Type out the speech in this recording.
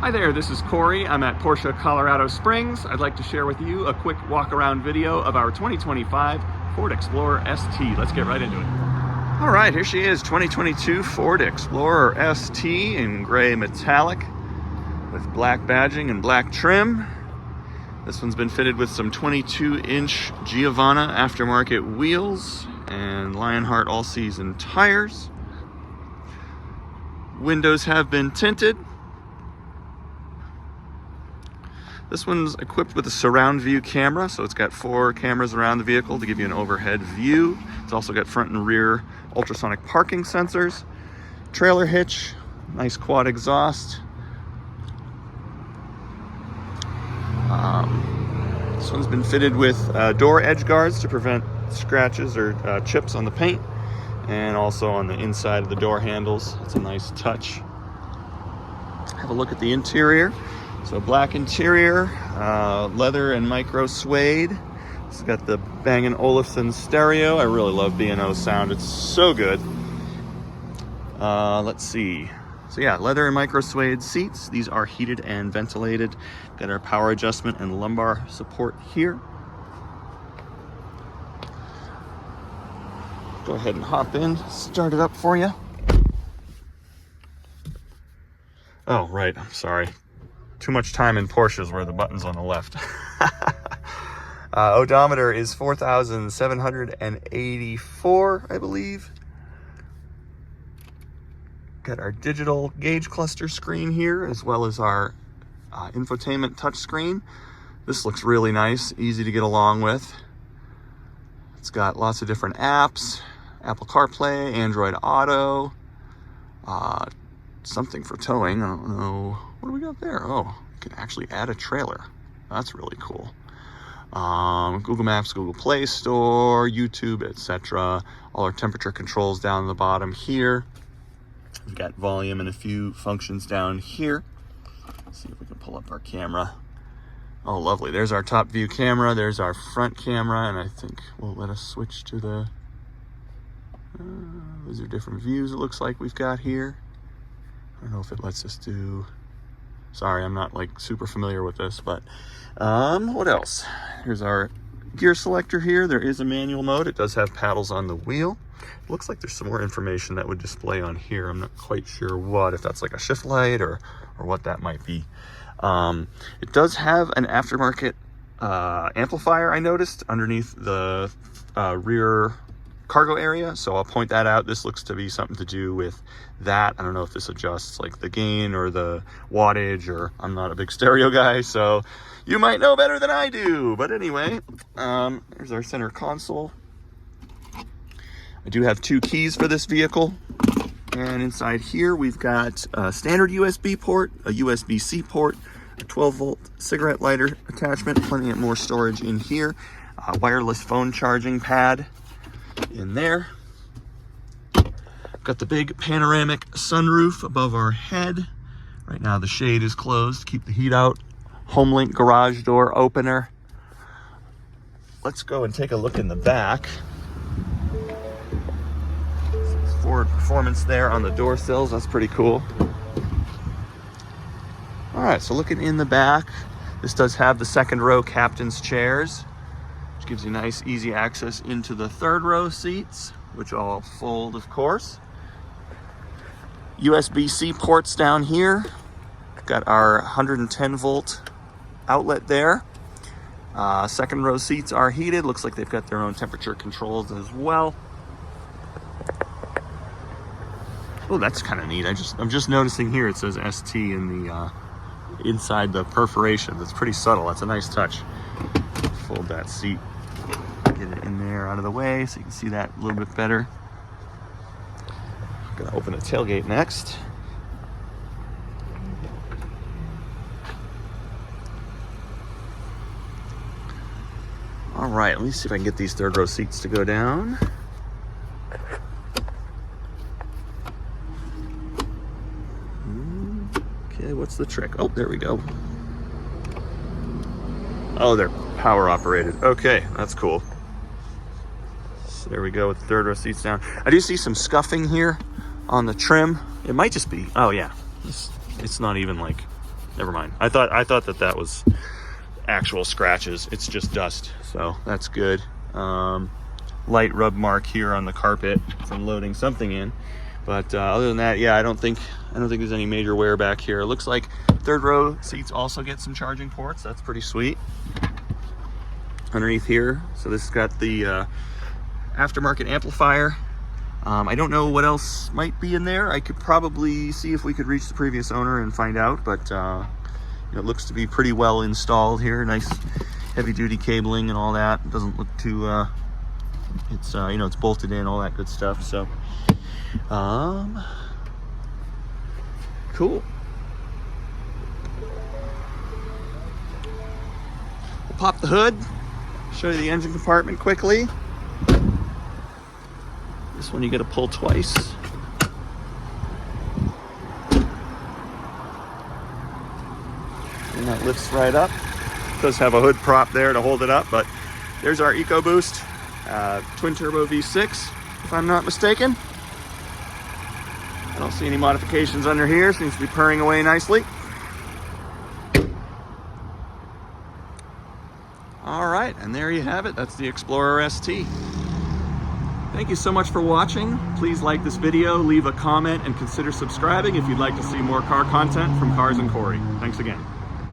Hi there, this is Corey. I'm at Porsche Colorado Springs. I'd like to share with you a quick walk-around video of our 2025 Ford Explorer ST. Let's get right into it. All right, here she is, 2022 Ford Explorer ST in gray metallic with black badging and black trim. This one's been fitted with some 22-inch Giovanna aftermarket wheels and Lionheart all-season tires. Windows have been tinted. This one's equipped with a surround view camera, so it's got 4 cameras around the vehicle to give you an overhead view. It's also got front and rear ultrasonic parking sensors, trailer hitch, nice quad exhaust. This one's been fitted with door edge guards to prevent scratches or chips on the paint, and also on the inside of the door handles. It's a nice touch. Have a look at the interior. So black interior, leather and micro suede. It's got the Bang & Olufsen stereo. I really love B&O sound. It's so good. Let's see. So yeah, leather and micro suede seats. These are heated and ventilated. Got our power adjustment and lumbar support here. Go ahead and hop in, start it up for you. Oh, right, I'm sorry. Too much time in Porsches where the button's on the left. Odometer is 4,784, I believe. Got our digital gauge cluster screen here, as well as our infotainment touch screen. This looks really nice, easy to get along with. It's got lots of different apps, Apple CarPlay, Android Auto, something for towing. I don't know. What do we got there? Oh, you can actually add a trailer. That's really cool. Google Maps, Google Play Store, YouTube, etc. All our temperature controls down the bottom here. We've got volume and a few functions down here. Let's see if we can pull up our camera. Oh, lovely. There's our top view camera. There's our front camera, and I think we'll let us switch to the... those are different views it looks like we've got here. I don't know if it lets us do... Sorry, I'm not like super familiar with this, but what else? Here's our gear selector here. There is a manual mode. It does have paddles on the wheel. It looks like there's some more information that would display on here. I'm not quite sure what, if that's like a shift light or what that might be. It does have an aftermarket amplifier, I noticed, underneath the rear cargo area, so I'll point that out. This looks to be something to do with that. I don't know if this adjusts like the gain or the wattage, or I'm not a big stereo guy, so you might know better than I do. But anyway, there's our center console. I do have 2 keys for this vehicle, and inside here we've got a standard USB port, a USB-C port, a 12-volt cigarette lighter attachment, plenty of more storage in here, a wireless phone charging pad in there. Got the big panoramic sunroof above our head. Right now the shade is closed to keep the heat out. HomeLink garage door opener. Let's go and take a look in the back. Ford Performance there on the door sills. That's pretty cool. All right, so looking in the back, this does have the second row captain's chairs, which gives you nice, easy access into the third row seats, which all fold, of course. USB-C ports down here. Got our 110 volt outlet there. Second row seats are heated. Looks like they've got their own temperature controls as well. Oh, that's kind of neat. I'm just noticing here it says ST in the inside the perforation. That's pretty subtle. That's a nice touch. Fold that seat, get it in there out of the way so you can see that a little bit better. I'm gonna open the tailgate next. All right, let me see if I can get these third row seats to go down. Okay, what's the trick? Oh, there we go. Oh, they're power operated. Okay, that's cool. So there we go with the third row seats down. I do see some scuffing here on the trim. It might just be, oh yeah, it's not even like never mind. I thought that was actual scratches. It's just dust, so that's good. Light rub mark here on the carpet from loading something in, but other than that, yeah, I don't think there's any major wear back here. It looks like third row seats also get some charging ports. That's pretty sweet. Underneath here, so this has got the aftermarket amplifier. I don't know what else might be in there. I could probably see if we could reach the previous owner and find out, but it looks to be pretty well installed here. Nice heavy duty cabling and all that. It doesn't look too it's it's bolted in, all that good stuff. So cool. We'll pop the hood, show you the engine compartment quickly. This one you got to pull twice. And that lifts right up. It does have a hood prop there to hold it up, but there's our EcoBoost twin turbo V6, if I'm not mistaken. I don't see any modifications under here. Seems to be purring away nicely. All right, and there you have it. That's the Explorer ST. Thank you so much for watching. Please like this video, leave a comment, and consider subscribing if you'd like to see more car content from Cars and Corey. Thanks again.